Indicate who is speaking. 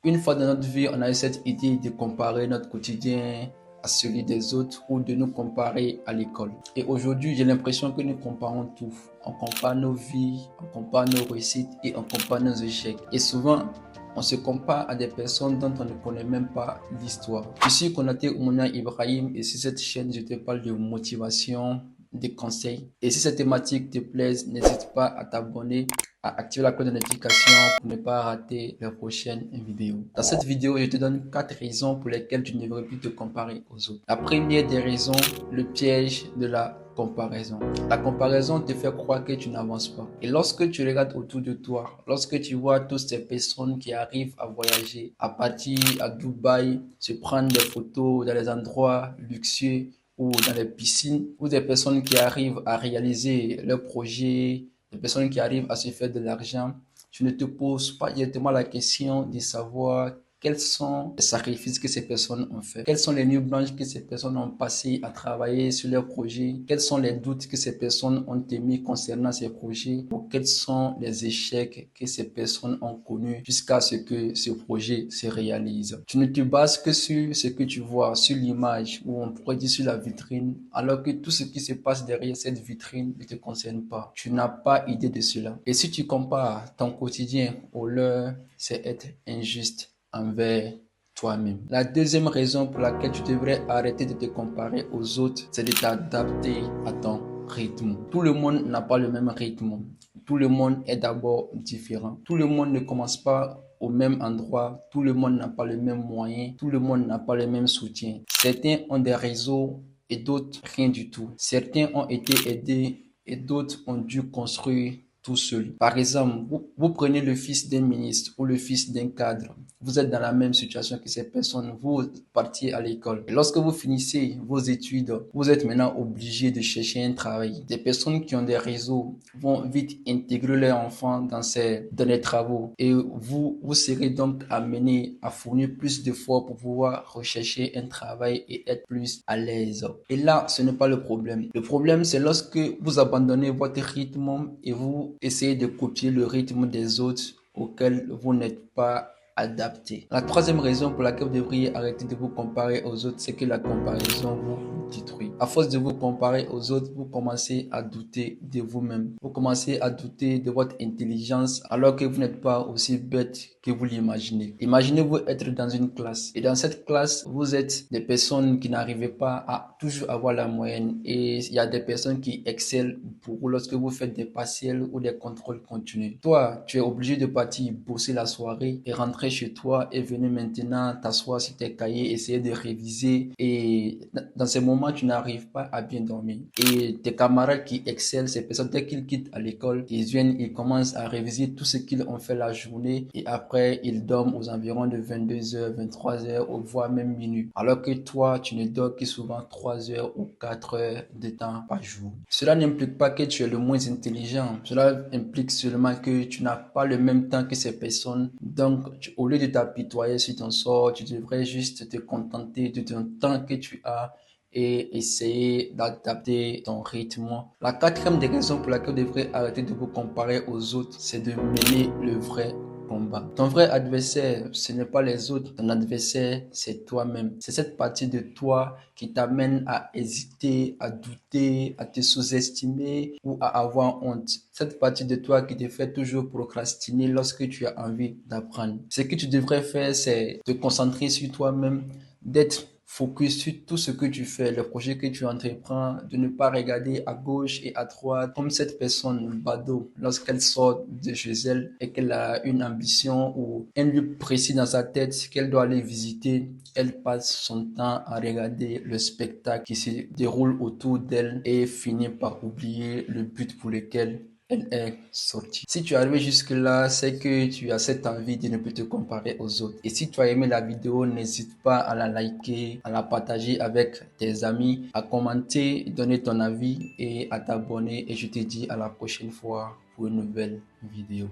Speaker 1: Une fois dans notre vie, on a eu cette idée de comparer notre quotidien à celui des autres ou de nous comparer à l'école. Et aujourd'hui, j'ai l'impression que nous comparons tout. On compare nos vies, on compare nos réussites et on compare nos échecs. Et souvent, on se compare à des personnes dont on ne connaît même pas l'histoire. Je suis Konaté Oumounia Ibrahim et sur cette chaîne, je te parle de motivation, des conseils. Et si cette thématique te plaise, n'hésite pas à t'abonner, à activer la cloche de notification pour ne pas rater les prochaines vidéos. Dans cette vidéo, je te donne 4 raisons pour lesquelles tu ne devrais plus te comparer aux autres. La première des raisons, le piège de la comparaison. La comparaison te fait croire que tu n'avances pas. Et lorsque tu regardes autour de toi, lorsque tu vois toutes ces personnes qui arrivent à voyager, à partir à Dubaï, se prendre des photos dans les endroits luxueux ou dans les piscines, ou des personnes qui arrivent à réaliser leurs projets, des personnes qui arrivent à se faire de l'argent, tu ne te poses pas directement la question de savoir quels sont les sacrifices que ces personnes ont fait, quelles sont les nuits blanches que ces personnes ont passées à travailler sur leurs projets, quels sont les doutes que ces personnes ont émis concernant ces projets, ou quels sont les échecs que ces personnes ont connus jusqu'à ce que ce projet se réalise. Tu ne te bases que sur ce que tu vois, sur l'image, ou on pourrait dire sur la vitrine, alors que tout ce qui se passe derrière cette vitrine ne te concerne pas. Tu n'as pas idée de cela. Et si tu compares ton quotidien au leur, c'est être injuste envers toi-même. La deuxième raison pour laquelle tu devrais arrêter de te comparer aux autres, c'est de t'adapter à ton rythme. Tout le monde n'a pas le même rythme. Tout le monde est d'abord différent. Tout le monde ne commence pas au même endroit. Tout le monde n'a pas le même moyen. Tout le monde n'a pas le même soutien. Certains ont des réseaux et d'autres rien du tout. Certains ont été aidés et d'autres ont dû construire tout seul. Par exemple, vous prenez le fils d'un ministre ou le fils d'un cadre. Vous êtes dans la même situation que ces personnes. Vous partiez à l'école. Et lorsque vous finissez vos études, vous êtes maintenant obligé de chercher un travail. Des personnes qui ont des réseaux vont vite intégrer leurs enfants dans les travaux. Et vous serez donc amené à fournir plus d'efforts pour pouvoir rechercher un travail et être plus à l'aise. Et là, ce n'est pas le problème. Le problème, c'est lorsque vous abandonnez votre rythme et vous essayez de copier le rythme des autres auquel vous n'êtes pas adapté. La troisième raison pour laquelle vous devriez arrêter de vous comparer aux autres, c'est que la comparaison vous détruit. À force de vous comparer aux autres, vous commencez à douter de vous-même. Vous commencez à douter de votre intelligence alors que vous n'êtes pas aussi bête que vous l'imaginez. Imaginez-vous être dans une classe et dans cette classe, vous êtes des personnes qui n'arrivaient pas à toujours avoir la moyenne et il y a des personnes qui excellent pour lorsque vous faites des partiels ou des contrôles continus. Toi, tu es obligé de partir bosser la soirée et rentrer chez toi et venir maintenant t'asseoir sur tes cahiers, essayer de réviser et dans ces moments, tu n'arrives pas à bien dormir. Et tes camarades qui excellent, ces personnes, dès qu'ils quittent à l'école, ils viennent, ils commencent à réviser tout ce qu'ils ont fait la journée et après, ils dorment aux environs de 22h, 23h ou voire même minuit. Alors que toi, tu ne dors que souvent 3 heures ou 4 heures de temps par jour. Cela n'implique pas que tu es le moins intelligent. Cela implique seulement que tu n'as pas le même temps que ces personnes. Donc, au lieu de t'apitoyer sur ton sort, tu devrais juste te contenter de ton temps que tu as et essayer d'adapter ton rythme. La quatrième des raisons pour laquelle vous devrez arrêter de vous comparer aux autres, c'est de mener le vrai combat. Ton vrai adversaire, ce n'est pas les autres. Ton adversaire, c'est toi-même. C'est cette partie de toi qui t'amène à hésiter, à douter, à te sous-estimer ou à avoir honte. Cette partie de toi qui te fait toujours procrastiner lorsque tu as envie d'apprendre. Ce que tu devrais faire, c'est te concentrer sur toi-même, d'être focus sur tout ce que tu fais, le projet que tu entreprends, de ne pas regarder à gauche et à droite comme cette personne Bado lorsqu'elle sort de chez elle et qu'elle a une ambition ou un lieu précis dans sa tête qu'elle doit aller visiter. Elle passe son temps à regarder le spectacle qui se déroule autour d'elle et finit par oublier le but pour lequel elle est sortie. Si tu es arrivé jusque-là, c'est que tu as cette envie de ne plus te comparer aux autres. Et si tu as aimé la vidéo, n'hésite pas à la liker, à la partager avec tes amis, à commenter, donner ton avis et à t'abonner. Et je te dis à la prochaine fois pour une nouvelle vidéo.